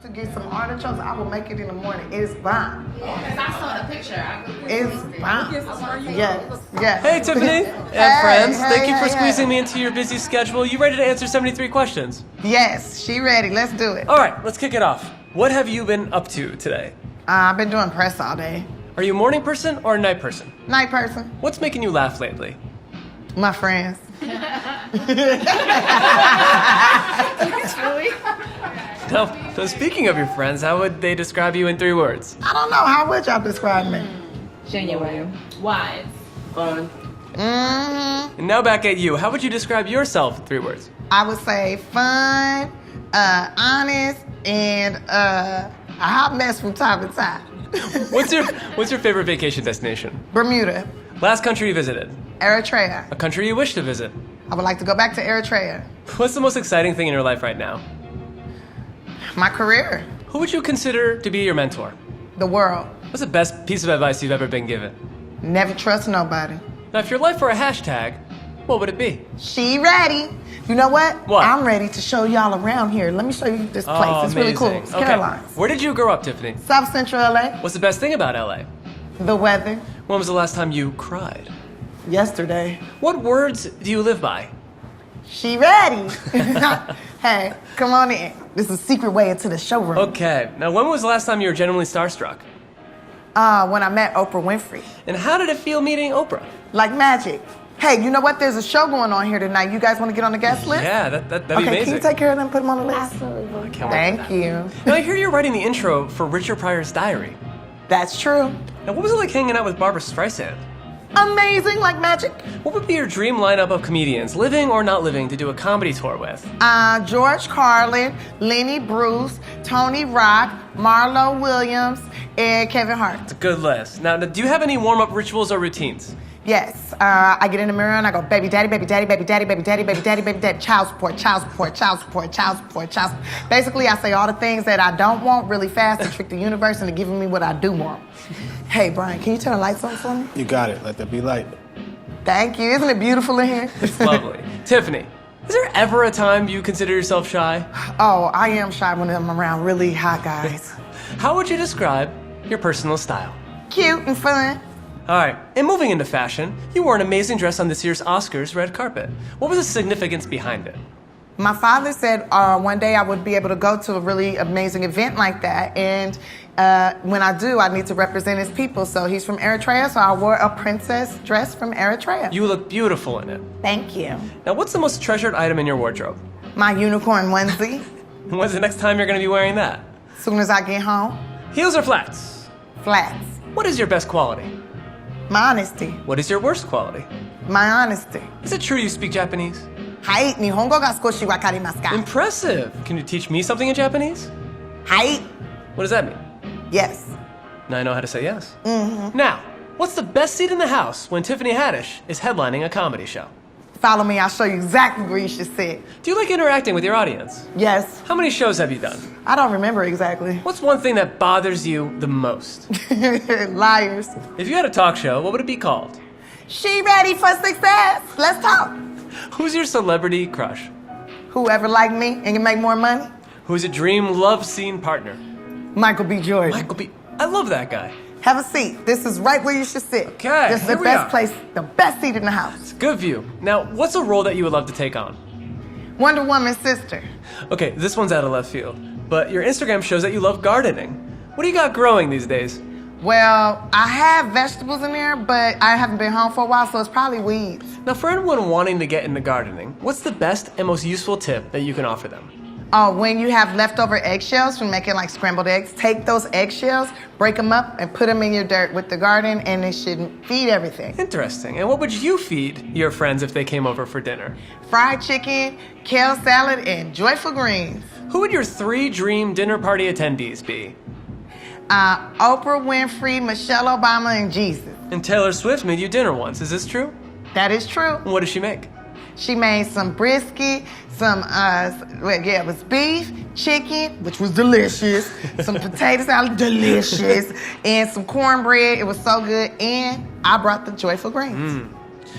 To get some artichokes, I will make it in the morning. It's bomb. Because I saw the picture. It's bomb. Yes, yes. Hey, Tiffany and friends. Thank you for squeezing me into your busy schedule. You ready to answer 73 questions? Yes, she ready. Let's do it. All right, let's kick it off. What have you been up to today? I've been doing press all day. Are you a morning person or a night person? Night person. What's making you laugh lately? My friends. Now, so speaking of your friends, how would they describe you in 3 words? I don't know. How would y'all describe me? Genuine. Wise. Fun. Mm-hmm. And now back at you. How would you describe yourself in 3 words? I would say fun, honest, and a hot mess from time to time. What's your favorite vacation destination? Bermuda. Last country you visited? Eritrea. A country you wish to visit? I would like to go back to Eritrea. What's the most exciting thing in your life right now? My career. Who would you consider to be your mentor? The world. What's the best piece of advice you've ever been given? Never trust nobody. Now, if your life were a hashtag, what would it be? She ready. You know what? What? I'm ready to show y'all around here. Let me show you this place. Oh, It's really cool. amazing. It's Okay. Caroline's. Where did you grow up, Tiffany? South Central LA. What's the best thing about LA? The weather. When was the last time you cried? Yesterday. What words do you live by? She ready. Hey, come on in. This is a secret way into the showroom. Okay. Now, when was the last time you were genuinely starstruck? When I met Oprah Winfrey. And how did it feel meeting Oprah? Like magic. Hey, you know what? There's a show going on here tonight. You guys want to get on the guest list? Yeah, that'd be Okay, amazing. can you take care of them? Put them on the list. Absolutely. Thank you. Now, I hear you're writing the intro for Richard Pryor's Diary. That's true. Now, what was it like hanging out with Barbra Streisand? Amazing, like magic. What would be your dream lineup of comedians, living or not living, to do a comedy tour with? George Carlin, Lenny Bruce, Tony Rock, Marlo Williams, and Kevin Hart. It's a good list. Now, do you have any warm-up rituals or routines? Yes, I get in the mirror and I go, baby daddy, baby daddy, baby daddy, baby daddy, baby daddy, baby daddy, child support, child support, child support, child support, child support. Basically, I say all the things that I don't want really fast to trick the universe into giving me what I do want. Hey, Brian, can you turn the lights on for me? You got it. Let there be light. Thank you. Isn't it beautiful in here? It's lovely. Tiffany, is there ever a time you consider yourself shy? Oh, I am shy when I'm around really hot guys. How would you describe your personal style? Cute and fun. All right, and moving into fashion, you wore an amazing dress on this year's Oscars red carpet. What was the significance behind it? My father said one day I would be able to go to a really amazing event like that, and when I do, I need to represent his people. So he's from Eritrea, so I wore a princess dress from Eritrea. You look beautiful in it. Thank you. Now, what's the most treasured item in your wardrobe? My unicorn onesie. And when's the next time you're going to be wearing that? As soon as I get home, Heels or flats? flats. What is your best quality? My honesty. What is your worst quality? My honesty. Is it true you speak Japanese? Hai, nihongo ga skoshi wakarimasu ka? Impressive. Can you teach me something in Japanese? Hai. What does that mean? Yes. Now I know how to say yes. Mm-hmm. Now, what's the best seat in the house when Tiffany Haddish is headlining a comedy show? Follow me, I'll show you exactly where you should sit. Do you like interacting with your audience? Yes. How many shows have you done? I don't remember exactly. What's one thing that bothers you the most? Liars. If you had a talk show, what would it be called? She ready for success. Let's talk. Who's your celebrity crush? Whoever like me and can make more money. Who's a dream love scene partner? Michael B. Jordan. Michael B. I love that guy. Have a seat. This is right where you should sit. Okay, This is the here we best are. place, the best seat in the house. Good view. Now, what's a role that you would love to take on? Wonder Woman's sister. Okay, this one's out of left field, but your Instagram shows that you love gardening. What do you got growing these days? Well, I have vegetables in there, but I haven't been home for a while, so it's probably weeds. Now, for anyone wanting to get into gardening, what's the best and most useful tip that you can offer them? When you have leftover eggshells from making like scrambled eggs, take those eggshells, break them up, and put them in your dirt with the garden, and it should feed everything. Interesting. And what would you feed your friends if they came over for dinner? Fried chicken, kale salad, and joyful greens. Who would your 3 dream dinner party attendees be? Oprah Winfrey, Michelle Obama, and Jesus. And Taylor Swift made you dinner once. Is this true? That is true. And what does she make? She made some brisket, it was beef, chicken, which was delicious, some potato salad, delicious, and some cornbread. It was so good, and I brought the joyful greens.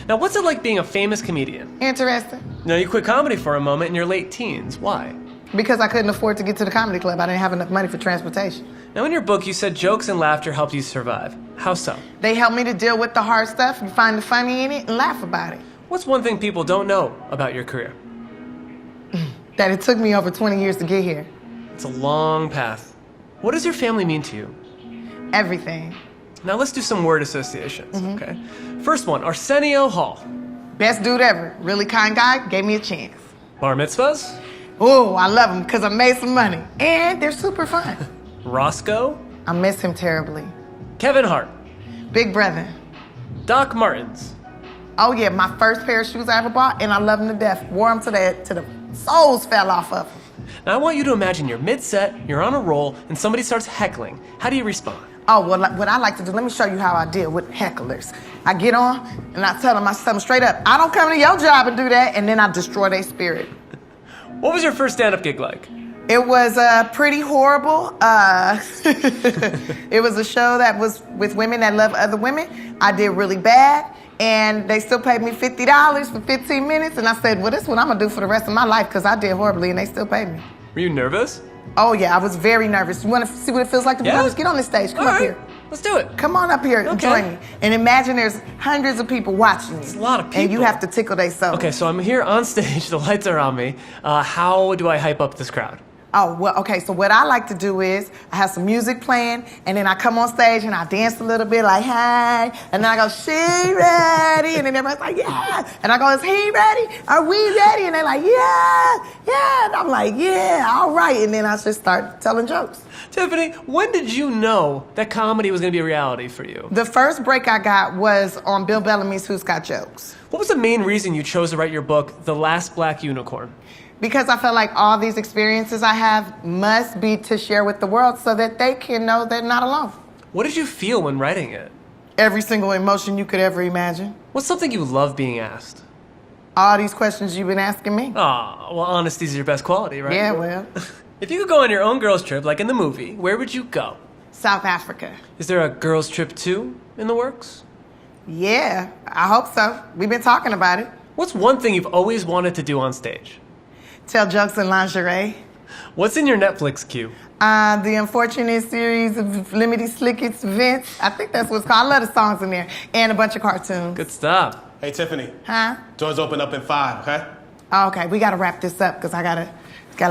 Now, what's it like being a famous comedian? Interesting. Now, you quit comedy for a moment in your late teens. Why? Because I couldn't afford to get to the comedy club. I didn't have enough money for transportation. Now, in your book, you said jokes and laughter helped you survive. How so? They helped me to deal with the hard stuff and find the funny in it and laugh about it. What's one thing people don't know about your career? That it took me over 20 years to get here. It's a long path. What does your family mean to you? Everything. Now let's do some word associations, okay? First one, Arsenio Hall. Best dude ever. Really kind guy. Gave me a chance. Bar mitzvahs? Oh, I love him because I made some money. And they're super fun. Roscoe? I miss him terribly. Kevin Hart. Big brother. Doc Martens. Oh yeah, my first pair of shoes I ever bought, and I love them to death. Wore them to the soles fell off of them. Now I want you to imagine you're mid-set, you're on a roll, and somebody starts heckling. How do you respond? Oh, well, what I like to do, let me show you how I deal with hecklers. I get on, and I tell them straight up, I don't come to your job and do that, and then I destroy their spirit. What was your first stand-up gig like? It was pretty horrible. It was a show that was with women that love other women. I did really bad, and they still paid me $50 for 15 minutes, and I said, well, this is what I'm going to do for the rest of my life, because I did horribly, and they still paid me. Were you nervous? Oh, yeah, I was very nervous. You want to see what it feels like to be nervous? Get on this stage. Come up here. Let's do it. Come on up here and join me. And imagine there's hundreds of people watching you. It's a lot of people. And you have to tickle their soul. Okay, so I'm here on stage. The lights are on me. How do I hype up this crowd? Oh, well, okay, so what I like to do is I have some music playing, and then I come on stage and I dance a little bit like, hi, and then I go, she ready? And then everybody's like, yeah. And I go, is he ready? Are we ready? And they're like, yeah. And I'm like, yeah, all right. And then I just start telling jokes. Tiffany, when did you know that comedy was going to be a reality for you? The first break I got was on Bill Bellamy's Who's Got Jokes. What was the main reason you chose to write your book, The Last Black Unicorn? Because I felt like all these experiences I have must be to share with the world so that they can know they're not alone. What did you feel when writing it? Every single emotion you could ever imagine. What's something you love being asked? All these questions you've been asking me. Aw, well, honesty's your best quality, right? Yeah, well. If you could go on your own girls' trip, like in the movie, where would you go? South Africa. Is there a girls' trip 2 in the works? Yeah, I hope so. We've been talking about it. What's one thing you've always wanted to do on stage? Tell jokes in lingerie. What's in your Netflix queue? The Unfortunate series of Limited Slickets Events. I think that's what's called. I love the songs in there. And a bunch of cartoons. Good stuff. Hey, Tiffany. Huh? Doors open up in 5, okay? Okay, we got to wrap this up because I gotta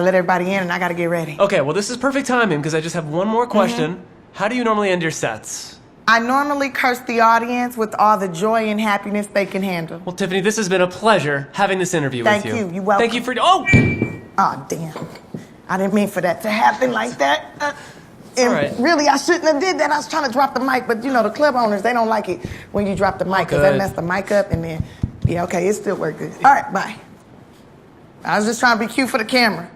let everybody in and I got to get ready. Okay, well, this is perfect timing because I just have one more question. How do you normally end your sets? I normally curse the audience with all the joy and happiness they can handle. Well, Tiffany, this has been a pleasure having this interview with you. Thank you. You're welcome. Thank you for... Oh! Oh, damn. I didn't mean for that to happen like that. And all right. Really, I shouldn't have did that. I was trying to drop the mic, but you know, the club owners, they don't like it when you drop the mic because that messed the mic up and then, yeah, okay, it still worked good. All right, bye. I was just trying to be cute for the camera.